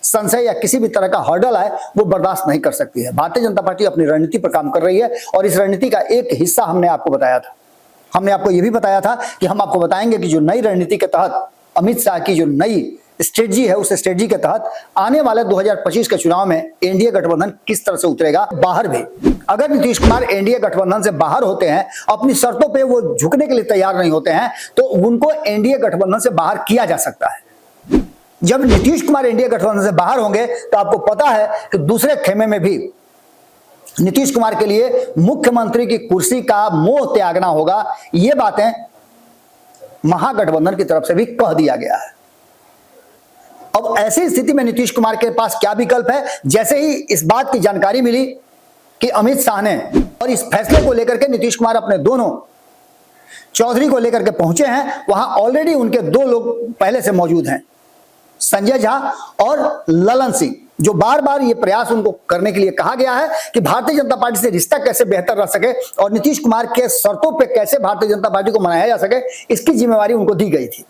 संशय या किसी भी तरह का हर्डल आए वो बर्दाश्त नहीं कर सकती है। भारतीय जनता पार्टी अपनी रणनीति पर काम कर रही है और इस रणनीति का एक हिस्सा हमने आपको बताया था। हमने आपको यह भी बताया था कि हम आपको बताएंगे कि जो नई रणनीति के तहत अमित शाह की जो नई स्ट्रेटजी है, उस स्ट्रेटजी के तहत आने वाले 2025 के चुनाव में एनडीए गठबंधन किस तरह से उतरेगा बाहर भी। अगर नीतीश कुमार एनडीए गठबंधन से बाहर होते हैं, अपनी शर्तों पे वो झुकने के लिए तैयार नहीं होते हैं, तो उनको एनडीए गठबंधन से बाहर किया जा सकता है। जब नीतीश कुमार एनडीए गठबंधन से बाहर होंगे तो आपको पता है कि दूसरे खेमे में भी नीतीश कुमार के लिए मुख्यमंत्री की कुर्सी का मोह त्यागना होगा। ये बातें महागठबंधन की तरफ से भी कह दिया गया है। अब ऐसी स्थिति में नीतीश कुमार के पास क्या विकल्प है? जैसे ही इस बात की जानकारी मिली कि अमित शाह ने, और इस फैसले को लेकर के नीतीश कुमार अपने दोनों चौधरी को लेकर के पहुंचे हैं, वहां ऑलरेडी उनके दो लोग पहले से मौजूद हैं, संजय झा और ललन सिंह, जो बार बार ये प्रयास उनको करने के लिए कहा गया है कि भारतीय जनता पार्टी से रिश्ता कैसे बेहतर रह सके और नीतीश कुमार के शर्तों पे कैसे भारतीय जनता पार्टी को मनाया जा सके, इसकी जिम्मेवारी उनको दी गई थी।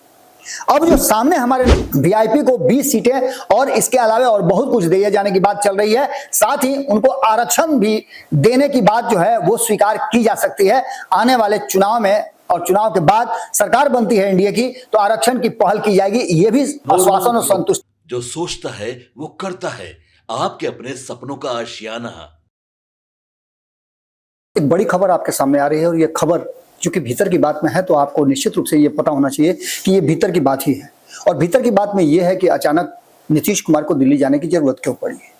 अब जो सामने हमारे वीआईपी को 20 सीटें और इसके अलावा और बहुत कुछ दिए जाने की बात चल रही है, साथ ही उनको आरक्षण भी देने की बात जो है वो स्वीकार की जा सकती है आने वाले चुनाव में, और चुनाव के बाद सरकार बनती है एनडीए की तो आरक्षण की पहल की जाएगी। ये भी आश्वासन और संतुष्टि। जो सोचता है वो करता है, आपके अपने सपनों का आशियाना। एक बड़ी खबर आपके सामने आ रही है और ये खबर चूंकि भीतर की बात में है तो आपको निश्चित रूप से ये पता होना चाहिए कि ये भीतर की बात ही है। और भीतर की बात में ये है कि अचानक नीतीश कुमार को दिल्ली जाने की जरूरत क्यों पड़ी है।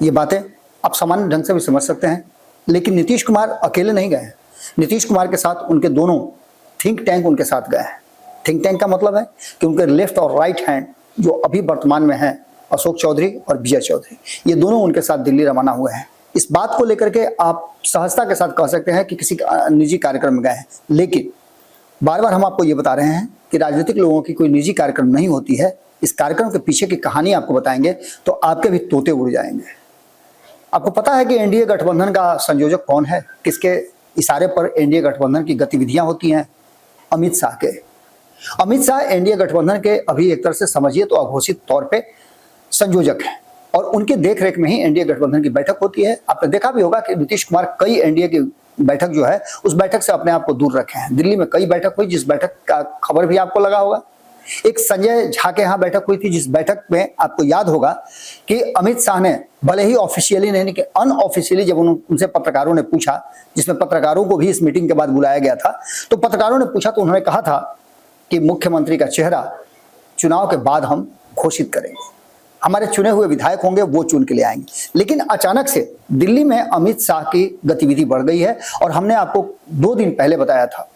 ये बातें आप सामान्य ढंग से भी समझ सकते हैं, लेकिन नीतीश कुमार अकेले नहीं गए हैं। नीतीश कुमार के साथ उनके दोनों थिंक टैंक उनके साथ गए हैं। थिंक टैंक का मतलब है कि उनके लेफ्ट और राइट हैंड जो अभी वर्तमान में है, अशोक चौधरी और विजय चौधरी, ये दोनों उनके साथ दिल्ली रवाना हुए हैं। इस बात को लेकर के आप सहजता के साथ कह सकते हैं कि किसी निजी कार्यक्रम में गए हैं, लेकिन बार बार हम आपको ये बता रहे हैं कि राजनीतिक लोगों की कोई निजी कार्यक्रम नहीं होती है। इस कार्यक्रम के पीछे की कहानी आपको बताएंगे तो आपके भी तोते उड़ जाएंगे। आपको पता है कि एनडीए गठबंधन का संयोजक कौन है, किसके इशारे पर एनडीए गठबंधन की गतिविधियां होती हैं? अमित शाह के। अमित शाह एनडीए गठबंधन के अभी एक तरह से समझिए तो अघोषित तौर पे संयोजक हैं और उनकी देखरेख में ही एनडीए गठबंधन की बैठक होती है। आपने देखा भी होगा कि नीतीश कुमार कई एनडीए की बैठक जो है उस बैठक से अपने आप को दूर रखे हैं। दिल्ली में कई बैठक हुई जिस बैठक का खबर भी आपको लगा होगा। एक संजय झा के यहाँ बैठक हुई थी जिस बैठक में आपको याद होगा कि अमित शाह ने भले ही ऑफिशियली नहीं कि अनऑफिशियली जब उनसे पत्रकारों ने पूछा, जिसमें पत्रकारों को भी इस मीटिंग के बाद बुलाया गया था, तो पत्रकारों ने पूछा तो उन्होंने कहा था कि मुख्यमंत्री का चेहरा चुनाव के बाद हम घोषित करेंगे, हमारे चुने हुए विधायक होंगे वो चुन के ले आएंगे। लेकिन अचानक से दिल्ली में अमित शाह की गतिविधि बढ़ गई है और हमने आपको 2 दिन पहले बताया था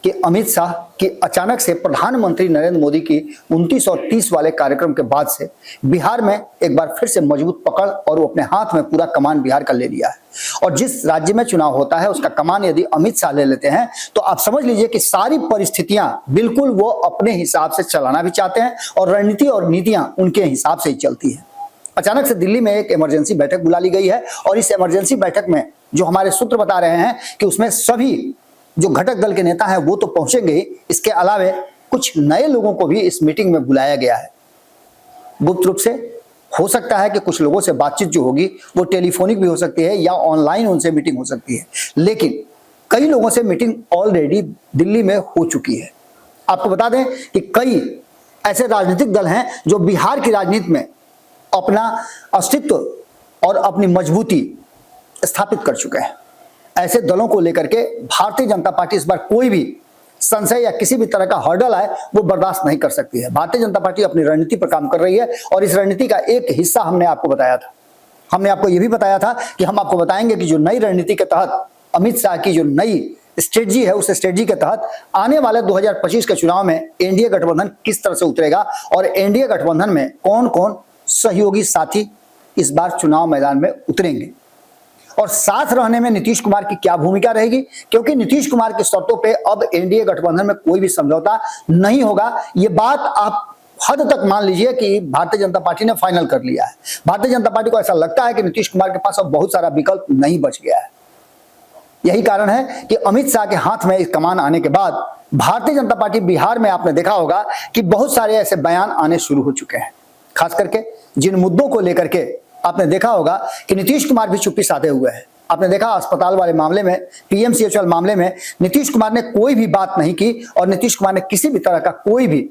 कि अमित शाह की अचानक से प्रधानमंत्री नरेंद्र मोदी की 29 और 30 वाले कार्यक्रम के बाद से बिहार में एक बार फिर से मजबूत पकड़ और वो अपने हाथ में पूरा कमान बिहार का ले लिया है। और जिस राज्य में चुनाव होता है उसका कमान यदि अमित शाह ले लेते हैं तो आप समझ लीजिए कि सारी परिस्थितियां बिल्कुल वो अपने हिसाब से चलाना भी चाहते हैं और रणनीति और नीतियां उनके हिसाब से ही चलती है। अचानक से दिल्ली में एक इमरजेंसी बैठक बुला ली गई है और इस इमरजेंसी बैठक में जो हमारे सूत्र बता रहे हैं कि उसमें सभी जो घटक दल के नेता हैं वो तो पहुंचेंगे ही, इसके अलावा कुछ नए लोगों को भी इस मीटिंग में बुलाया गया है। गुप्त रूप से हो सकता है कि कुछ लोगों से बातचीत जो होगी वो टेलीफोनिक भी हो सकती है या ऑनलाइन उनसे मीटिंग हो सकती है, लेकिन कई लोगों से मीटिंग ऑलरेडी दिल्ली में हो चुकी है। आपको बता दें कि कई ऐसे राजनीतिक दल हैं जो बिहार की राजनीति में अपना अस्तित्व और अपनी मजबूती स्थापित कर चुके हैं। ऐसे दलों को लेकर के भारतीय जनता पार्टी इस बार कोई भी संशय या किसी भी तरह का हर्डल आए वो बर्दाश्त नहीं कर सकती है। भारतीय जनता पार्टी अपनी रणनीति पर काम कर रही है और इस रणनीति का एक हिस्सा हमने आपको बताया था। हमने आपको यह भी बताया था कि हम आपको बताएंगे कि जो नई रणनीति के तहत अमित शाह की जो नई स्ट्रेटजी है, उस स्ट्रेटजी के तहत आने वाले 2025 के चुनाव में एनडीए गठबंधन किस तरह से उतरेगा और एनडीए गठबंधन में कौन कौन सहयोगी साथी इस बार चुनाव मैदान में उतरेंगे और साथ रहने में नीतीश कुमार की क्या भूमिका रहेगी, क्योंकि नीतीश कुमार की शर्तों पे अब एनडीए गठबंधन में कोई भी समझौता नहीं होगा। ये बात आप हद तक मान लीजिए कि भारतीय जनता पार्टी ने फाइनल कर लिया है। भारतीय जनता पार्टी को ऐसा लगता है कि नीतीश कुमार के पास अब बहुत सारा विकल्प नहीं बच गया है। यही कारण है कि अमित शाह के हाथ में इस कमान आने के बाद भारतीय जनता पार्टी बिहार में आपने देखा होगा कि बहुत सारे ऐसे बयान आने शुरू हो चुके हैं। खास करके जिन मुद्दों को लेकर के आपने देखा होगा कि नीतीश कुमार भी चुप्पी साधे हुए हैं। आपने देखा अस्पताल वाले मामले में, पीएमसीएच वाले मामले में नीतीश कुमार ने कोई भी बात नहीं की और नीतीश कुमार ने किसी भी तरह का कोई भी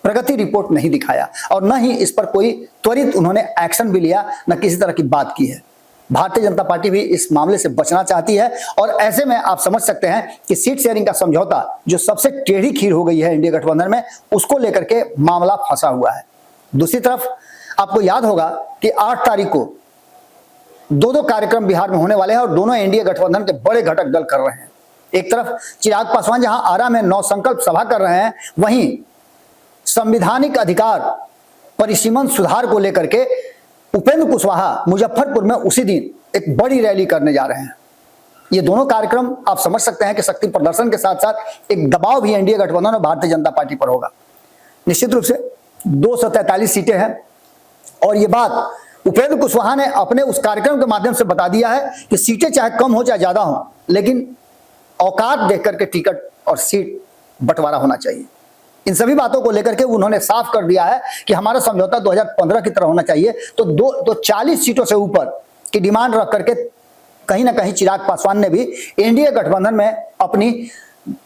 प्रगति रिपोर्ट नहीं दिखाया और न ही इस पर कोई त्वरित उन्होंने एक्शन भी लिया, न किसी तरह की बात की है। भारतीय जनता पार्टी भी इस मामले से बचना चाहती है और ऐसे में आप समझ सकते हैं कि सीट शेयरिंग का समझौता जो सबसे टेढ़ी खीर हो गई है इंडिया गठबंधन में, उसको लेकर के मामला फंसा हुआ है। दूसरी तरफ आपको याद होगा कि 8 तारीख को दो कार्यक्रम बिहार में होने वाले हैं और दोनों एनडीए गठबंधन के बड़े घटक दल कर रहे हैं। एक तरफ चिराग पासवान जहां आरा में 9 संकल्प सभा कर रहे हैं, वहीं संवैधानिक अधिकार परिसीमन सुधार को लेकर के उपेंद्र कुशवाहा मुजफ्फरपुर में उसी दिन एक बड़ी रैली करने जा रहे हैं। ये दोनों कार्यक्रम आप समझ सकते हैं कि शक्ति प्रदर्शन के साथ साथ एक दबाव भी एनडीए गठबंधन और भारतीय जनता पार्टी पर होगा। निश्चित रूप से 243 सीटें हैं और ये बात उपेंद्र कुशवाहा ने अपने उस कार्यक्रम के माध्यम से बता दिया है कि सीटें चाहे कम हो चाहे ज्यादा हो, लेकिन औकात देख करके टिकट और सीट बंटवारा होना चाहिए। इन सभी बातों को लेकर के उन्होंने साफ कर दिया है कि हमारा समझौता 2015 की तरह होना चाहिए। तो 40 सीटों से ऊपर की डिमांड रख करके कहीं ना कहीं चिराग पासवान ने भी एनडीए गठबंधन में अपनी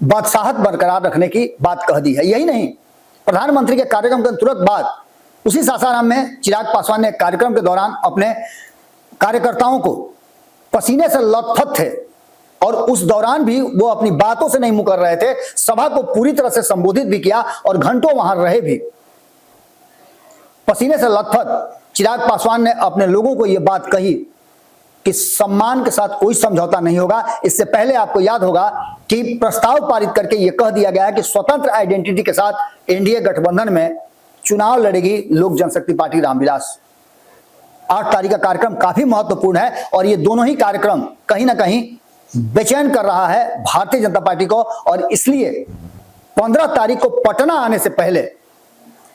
बादशाहत बरकरार रखने की बात कह दी है। यही नहीं, प्रधानमंत्री के कार्यक्रम के तुरंत बाद उसी सासाराम में चिराग पासवान ने कार्यक्रम के दौरान अपने कार्यकर्ताओं को पसीने से लथपथ थे और उस दौरान भी वो अपनी बातों से नहीं मुकर रहे थे, सभा को पूरी तरह से संबोधित भी किया और घंटों वहां रहे भी। पसीने से लथपथ चिराग पासवान ने अपने लोगों को यह बात कही कि सम्मान के साथ कोई समझौता नहीं होगा। इससे पहले आपको याद होगा कि प्रस्ताव पारित करके यह कह दिया गया है कि स्वतंत्र आइडेंटिटी के साथ एनडीए गठबंधन में चुनाव लड़ेगी लोक जनशक्ति पार्टी रामविलास। 8 तारीख का कार्यक्रम काफी महत्वपूर्ण है और ये दोनों ही कार्यक्रम कहीं ना कहीं बेचैन कर रहा है भारतीय जनता पार्टी को और इसलिए 15 तारीख को पटना आने से पहले,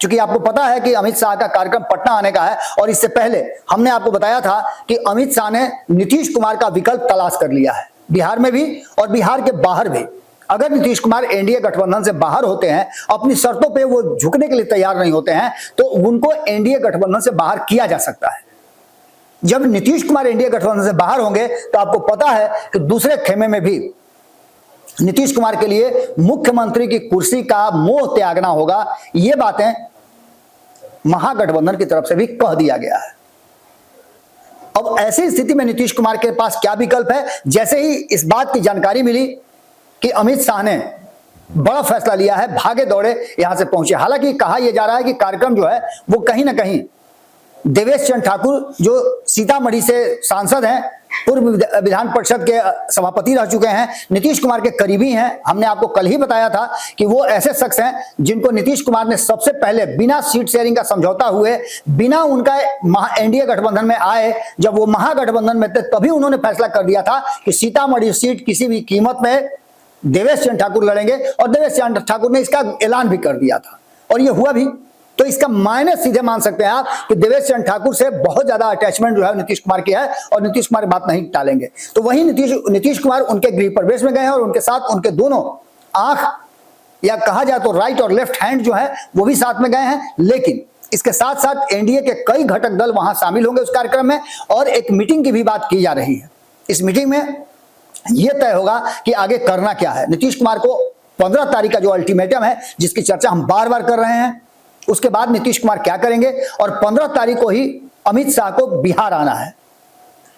क्योंकि आपको पता है कि अमित शाह का कार्यक्रम पटना आने का है और इससे पहले हमने आपको बताया था कि अमित शाह ने नीतीश कुमार का विकल्प तलाश कर लिया है, बिहार में भी और बिहार के बाहर भी। अगर नीतीश कुमार एनडीए गठबंधन से बाहर होते हैं, अपनी शर्तों पे वो झुकने के लिए तैयार नहीं होते हैं, तो उनको एनडीए गठबंधन से बाहर किया जा सकता है। जब नीतीश कुमार एनडीए गठबंधन से बाहर होंगे तो आपको पता है कि दूसरे खेमे में भी नीतीश कुमार के लिए मुख्यमंत्री की कुर्सी का मोह त्यागना होगा। ये बातें महागठबंधन की तरफ से भी कह दिया गया है। अब ऐसी स्थिति में नीतीश कुमार के पास क्या विकल्प है? जैसे ही इस बात की जानकारी मिली कि अमित शाह ने बड़ा फैसला लिया है, भागे दौड़े यहां से पहुंचे। हालांकि कहा यह जा रहा है कि कार्यक्रम जो है वो कहीं ना कहीं देवेश चंद्र ठाकुर जो सीतामढ़ी से सांसद हैं, पूर्व विधान परिषद के सभापति रह चुके हैं, नीतीश कुमार के करीबी हैं। हमने आपको कल ही बताया था कि वो ऐसे शख्स हैं जिनको नीतीश कुमार ने सबसे पहले बिना सीट शेयरिंग का समझौता हुए, बिना उनका एनडीए गठबंधन में आए, जब वो महागठबंधन में थे तभी उन्होंने फैसला कर दिया था कि सीतामढ़ी सीट किसी भी कीमत में देवेश चंद्र ठाकुर लड़ेंगे और देवेश चंद्र ठाकुर ने इसका ऐलान भी कर दिया था और ये हुआ भी। तो इसका मायने सीधे मान सकते हैं आप कि देवेश चंद्र ठाकुर से बहुत ज्यादा अटैचमेंट जो है नीतीश कुमार की है और नीतीश कुमार बात नहीं टालेंगे। तो वही नीतीश कुमार उनके गृह प्रवेश में गए हैं और उनके साथ उनके दोनों आंख या कहा जाए तो राइट और लेफ्ट हैंड जो है वो भी साथ में गए हैं। लेकिन इसके साथ साथ एनडीए के कई घटक दल वहां शामिल होंगे उस कार्यक्रम में और एक मीटिंग की भी बात की जा रही है। इस मीटिंग में यह तय होगा कि आगे करना क्या है। नीतीश कुमार को 15 तारीख का जो अल्टीमेटम है जिसकी चर्चा हम बार बार कर रहे हैं, उसके बाद नीतीश कुमार क्या करेंगे और 15 तारीख को ही अमित शाह को बिहार आना है।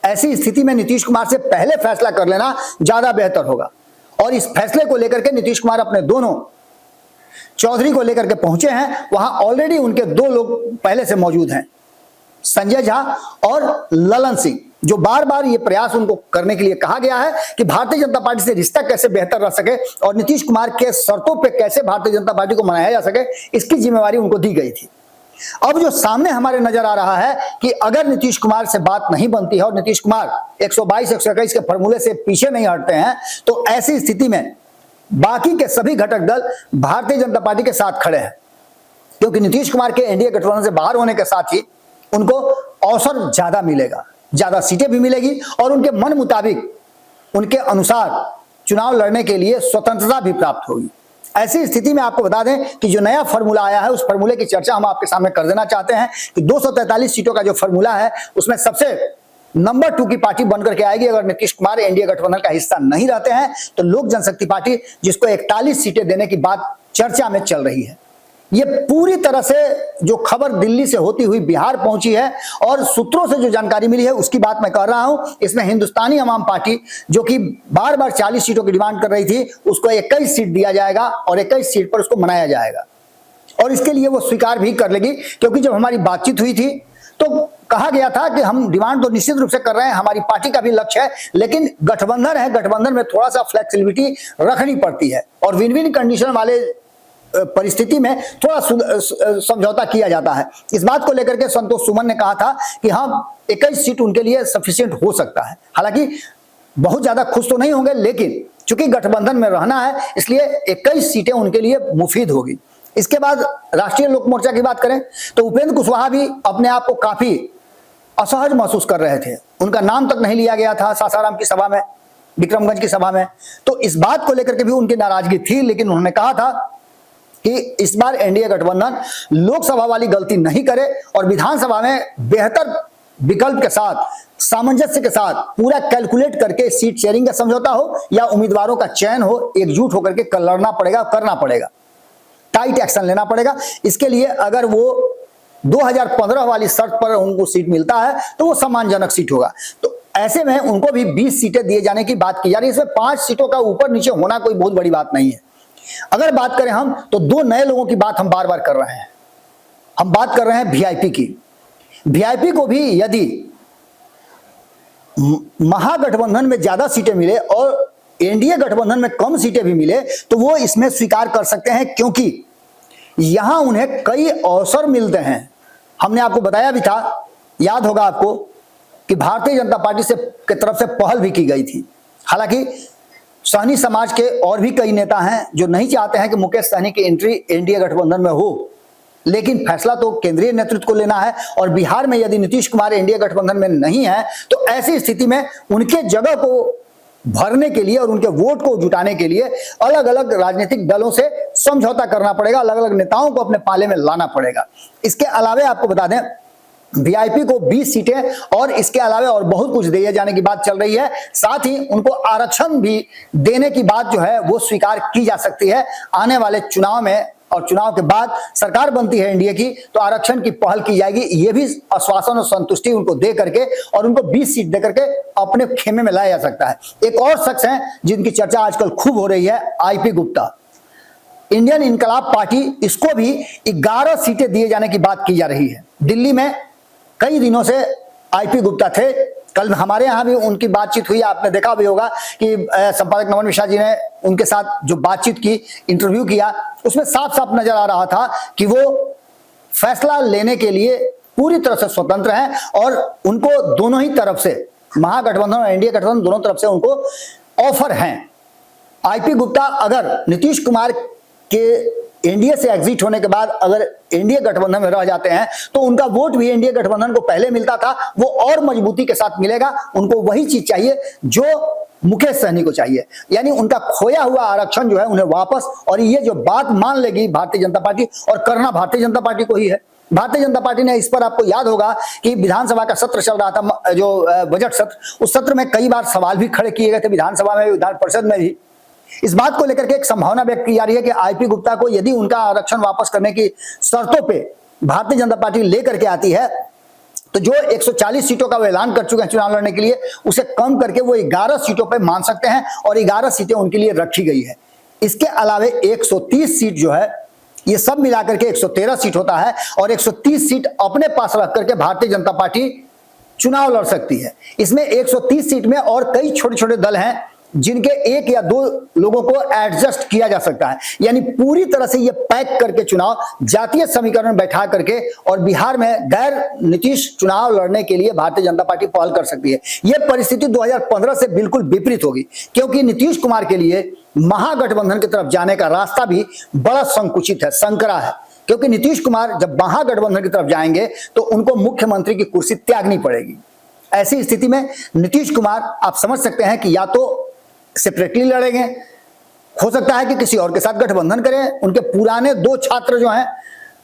ऐसी स्थिति में नीतीश कुमार से पहले फैसला कर लेना ज्यादा बेहतर होगा और इस फैसले को लेकर के नीतीश कुमार अपने दोनों चौधरी को लेकर के पहुंचे हैं। वहां ऑलरेडी उनके 2 लोग पहले से मौजूद हैं, संजय झा और ललन सिंह, जो बार बार ये प्रयास उनको करने के लिए कहा गया है कि भारतीय जनता पार्टी से रिश्ता कैसे बेहतर रह सके और नीतीश कुमार के शर्तों पे कैसे भारतीय जनता पार्टी को मनाया जा सके, इसकी जिम्मेवारी उनको दी गई थी। अब जो सामने हमारे नजर आ रहा है कि अगर नीतीश कुमार से बात नहीं बनती है और नीतीश कुमार 122-121 के फॉर्मूले से पीछे नहीं हटते हैं, तो ऐसी स्थिति में बाकी के सभी घटक दल भारतीय जनता पार्टी के साथ खड़े हैं, क्योंकि नीतीश कुमार के एनडीए गठबंधन से बाहर होने के साथ ही उनको अवसर ज्यादा मिलेगा, ज्यादा सीटें भी मिलेगी और उनके मन मुताबिक, उनके अनुसार चुनाव लड़ने के लिए स्वतंत्रता भी प्राप्त होगी। ऐसी स्थिति में आपको बता दें कि जो नया फॉर्मूला आया है उस फॉर्मूले की चर्चा हम आपके सामने कर देना चाहते हैं कि 243 सीटों का जो फॉर्मूला है उसमें सबसे नंबर 2 की पार्टी बनकर के आएगी अगर नीतीश कुमार एनडीए गठबंधन का हिस्सा नहीं रहते हैं तो लोक जनशक्ति पार्टी, जिसको 41 सीटें देने की बात चर्चा में चल रही है। ये पूरी तरह से जो खबर दिल्ली से होती हुई बिहार पहुंची है और सूत्रों से जो जानकारी मिली है उसकी बात मैं कर रहा हूं। इसमें हिंदुस्तानी अवाम पार्टी जो कि बार बार 40 सीटों की डिमांड कर रही थी उसको 21 सीट दिया जाएगा और 21 सीट पर उसको मनाया जाएगा और इसके लिए वो स्वीकार भी कर लेगी, क्योंकि जब हमारी बातचीत हुई थी तो कहा गया था कि हम डिमांड तो निश्चित रूप से कर रहे हैं, हमारी पार्टी का भी लक्ष्य है, लेकिन गठबंधन है, गठबंधन में थोड़ा सा फ्लेक्सिबिलिटी रखनी पड़ती है और विन विन कंडीशन वाले परिस्थिति में थोड़ा समझौता किया जाता है। इस बात को लेकर के संतोष सुमन ने कहा था कि हाँ 21 सीट उनके लिए सफिशिएंट हो सकता है। हालांकि बहुत ज्यादा खुश तो नहीं होंगे, लेकिन चूंकि गठबंधन में रहना है इसलिए 21 सीटें उनके लिए मुफीद होगी। इसके बाद राष्ट्रीय लोक मोर्चा की बात करें तो उपेंद्र कुशवाहा भी अपने आप को काफी असहज महसूस कर रहे थे। उनका नाम तक नहीं लिया गया था सासाराम की सभा में, विक्रमगंज की सभा में, तो इस बात को लेकर के भी उनकी नाराजगी थी। लेकिन उन्होंने कहा था कि इस बार एनडीए गठबंधन लोकसभा वाली गलती नहीं करे और विधानसभा में बेहतर विकल्प के साथ, सामंजस्य के साथ पूरा कैलकुलेट करके सीट शेयरिंग का समझौता हो या उम्मीदवारों का चयन हो, एकजुट होकर के लड़ना पड़ेगा, करना पड़ेगा, टाइट एक्शन लेना पड़ेगा। इसके लिए अगर वो 2015 वाली शर्त पर उनको सीट मिलता है तो वो सम्मानजनक सीट होगा। तो ऐसे में उनको भी 20 सीटें दिए जाने की बात की जा रही है। इसमें 5 सीटों का ऊपर नीचे होना कोई बहुत बड़ी बात नहीं है। अगर बात करें हम तो 2 नए लोगों की बात हम बार बार कर रहे हैं। हम बात कर रहे हैं वीआईपी की। वीआईपी को भी यदि महागठबंधन में ज्यादा सीटें मिले और एनडीए गठबंधन में कम सीटें भी मिले तो वो इसमें स्वीकार कर सकते हैं, क्योंकि यहां उन्हें कई अवसर मिलते हैं। हमने आपको बताया भी था, याद होगा आपको, कि भारतीय जनता पार्टी से की तरफ से पहल भी की गई थी। हालांकि सहनी समाज के और भी कई नेता हैं जो नहीं चाहते हैं कि मुकेश सहनी की एंट्री एनडीए गठबंधन में हो, लेकिन फैसला तो केंद्रीय नेतृत्व को लेना है और बिहार में यदि नीतीश कुमार एनडीए गठबंधन में नहीं है तो ऐसी स्थिति में उनके जगह को भरने के लिए और उनके वोट को जुटाने के लिए अलग अलग राजनीतिक दलों से समझौता करना पड़ेगा, अलग अलग नेताओं को अपने पाले में लाना पड़ेगा। इसके अलावा आपको बता दें वीआईपी को 20 सीटें और इसके अलावा और बहुत कुछ दिए जाने की बात चल रही है। साथ ही उनको आरक्षण भी देने की बात जो है वो स्वीकार की जा सकती है। आने वाले चुनाव में और चुनाव के बाद सरकार बनती है एनडीए की तो आरक्षण की पहल की जाएगी। ये भी आश्वासन और संतुष्टि उनको दे करके और उनको 20 सीट दे करके अपने खेमे में लाया जा सकता है। एक और शख्स हैं जिनकी चर्चा आजकल खूब हो रही है, आईपी गुप्ता, इंडियन इनकलाब पार्टी, इसको भी 11 सीटें दिए जाने की बात की जा रही है। दिल्ली में कई दिनों से आईपी गुप्ता थे। कल हमारे यहाँ भी उनकी बातचीत हुई, आपने देखा भी होगा कि संपादक नमन मिश्रा जी ने उनके साथ जो बातचीत की, इंटरव्यू किया, उसमें साफ साफ नजर आ रहा था कि वो फैसला लेने के लिए पूरी तरह से स्वतंत्र हैं और उनको दोनों ही तरफ से, महागठबंधन और एनडीए गठबंधन दोनों तरफ से उनको ऑफर हैं। आईपी गुप्ता अगर नीतीश कुमार के एनडीए से एग्जिट होने के बाद अगर एनडीए गठबंधन में रह जाते हैं तो उनका वोट भी एनडीए गठबंधन को पहले मिलता था, वो और मजबूती के साथ मिलेगा। उनको वही चीज चाहिए जो मुकेश सहनी को चाहिए, यानी उनका खोया हुआ आरक्षण जो है उन्हें वापस। और ये जो बात मान लेगी भारतीय जनता पार्टी, और करना भारतीय जनता पार्टी को ही है। भारतीय जनता पार्टी ने इस पर, आपको याद होगा कि विधानसभा का सत्र चल रहा था, जो बजट सत्र, उस सत्र में कई बार सवाल भी खड़े किए गए थे, विधानसभा में, विधान परिषद में भी। इस बात को लेकर के एक संभावना व्यक्त की जा रही है कि आईपी गुप्ता को यदि उनका आरक्षण वापस करने की शर्तों पे भारतीय जनता पार्टी लेकर के आती है तो जो 140 सीटों का वो ऐलान कर चुके हैं चुनाव लड़ने के लिए, उसे कम करके वो 11 सीटों पे मान सकते हैं और 11 सीटें उनके लिए रखी गई है। इसके अलावा 130 सीट जो है, ये सब मिलाकर के 113 सीट होता है और 130 सीट अपने पास रख करके भारतीय जनता पार्टी चुनाव लड़ सकती है। इसमें 130 सीट में और कई छोटे छोटे दल हैं जिनके 1 या 2 लोगों को एडजस्ट किया जा सकता है, यानी पूरी तरह से ये पैक करके चुनाव जातीय समीकरण बैठा करके और बिहार में गैर नीतीश चुनाव लड़ने के लिए भारतीय जनता पार्टी पहल कर सकती है। यह परिस्थिति 2015 से बिल्कुल विपरीत होगी, क्योंकि नीतीश कुमार के लिए महागठबंधन की तरफ जाने का रास्ता भी बड़ा संकुचित है, संकरा है, क्योंकि नीतीश कुमार जब महागठबंधन की तरफ जाएंगे तो उनको मुख्यमंत्री की कुर्सी त्यागनी पड़ेगी। ऐसी स्थिति में नीतीश कुमार, आप समझ सकते हैं कि या तो सेपरेटली लड़ेंगे हो सकता है कि किसी और के साथ गठबंधन करें, उनके पुराने 2 छात्र जो हैं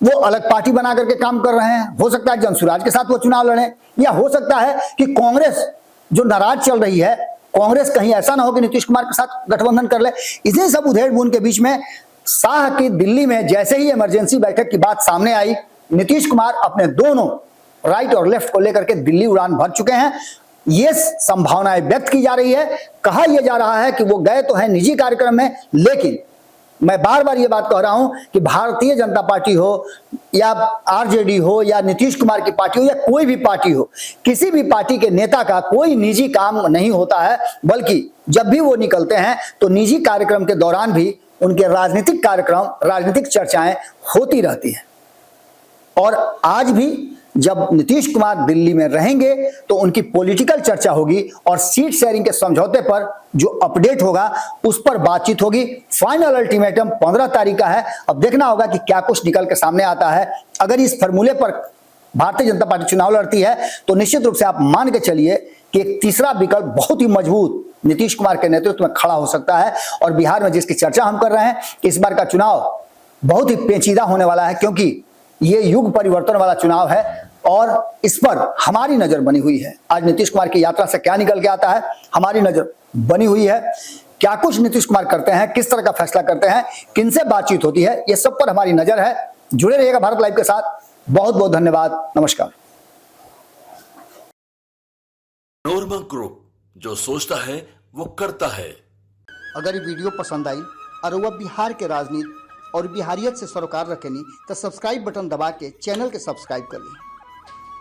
वो अलग पार्टी बना करके काम कर रहे हैं, हो सकता है जनसुराज के साथ वो चुनाव लड़ें, या हो सकता है कि कांग्रेस जो नाराज चल रही है, कांग्रेस कहीं ऐसा ना हो कि नीतीश कुमार के साथ गठबंधन कर ले। इसी सब उधेड़-बुन के बीच में शाह की दिल्ली में जैसे ही इमरजेंसी बैठक की बात सामने आई, नीतीश कुमार अपने दोनों राइट और लेफ्ट को लेकर के दिल्ली उड़ान भर चुके हैं। ये संभावनाएं व्यक्त की जा रही है, कहा यह जा रहा है कि वो गए तो है निजी कार्यक्रम में, लेकिन मैं बार बार ये बात कह रहा हूं कि भारतीय जनता पार्टी हो या आरजेडी हो या नीतीश कुमार की पार्टी हो या कोई भी पार्टी हो, किसी भी पार्टी के नेता का कोई निजी काम नहीं होता है, बल्कि जब भी वो निकलते हैं तो निजी कार्यक्रम के दौरान भी उनके राजनीतिक कार्यक्रम, राजनीतिक चर्चाएं होती रहती हैं। और आज भी जब नीतीश कुमार दिल्ली में रहेंगे तो उनकी पॉलिटिकल चर्चा होगी और सीट शेयरिंग के समझौते पर जो अपडेट होगा उस पर बातचीत होगी। फाइनल अल्टीमेटम 15 तारीख का है। अब देखना होगा कि क्या कुछ निकल के सामने आता है। अगर इस फॉर्मूले पर भारतीय जनता पार्टी चुनाव लड़ती है तो निश्चित रूप से आप मान के चलिए कि एक तीसरा विकल्प बहुत ही मजबूत नीतीश कुमार के नेतृत्व में खड़ा हो सकता है। और बिहार में जिसकी चर्चा हम कर रहे हैं, इस बार का चुनाव बहुत ही पेचीदा होने वाला है, क्योंकि ये युग परिवर्तन वाला चुनाव है और इस पर हमारी नजर बनी हुई है। आज नीतीश कुमार की यात्रा से क्या निकल के आता है, हमारी नजर बनी हुई है। क्या कुछ नीतीश कुमार करते हैं, किस तरह का फैसला करते हैं, किनसे बातचीत होती है, ये सब पर हमारी नजर है। जुड़े रहिएगा भारत लाइव के साथ। बहुत बहुत धन्यवाद, नमस्कार। नोरमा ग्रुप, जो सोचता है वो करता है। अगर ये वीडियो पसंद आई और वह बिहार के राजनीति और बिहारियत से सरोकार रखेनी तो सब्सक्राइब बटन दबा के चैनल के सब्सक्राइब कर ली।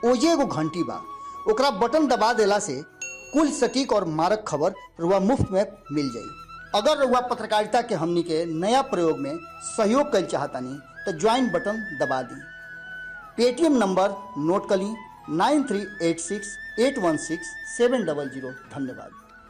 ओजे एगो घंटी बा, ओकरा बटन दबा देला से कुल सटीक और मारक खबर रुआ मुफ्त में मिल जाई। अगर रुआ पत्रकारिता के हमनी के नया प्रयोग में सहयोग कर चाहतानी तो ज्वाइन बटन दबा दी। पेटीएम नंबर नोट कर ली 9386816700। धन्यवाद।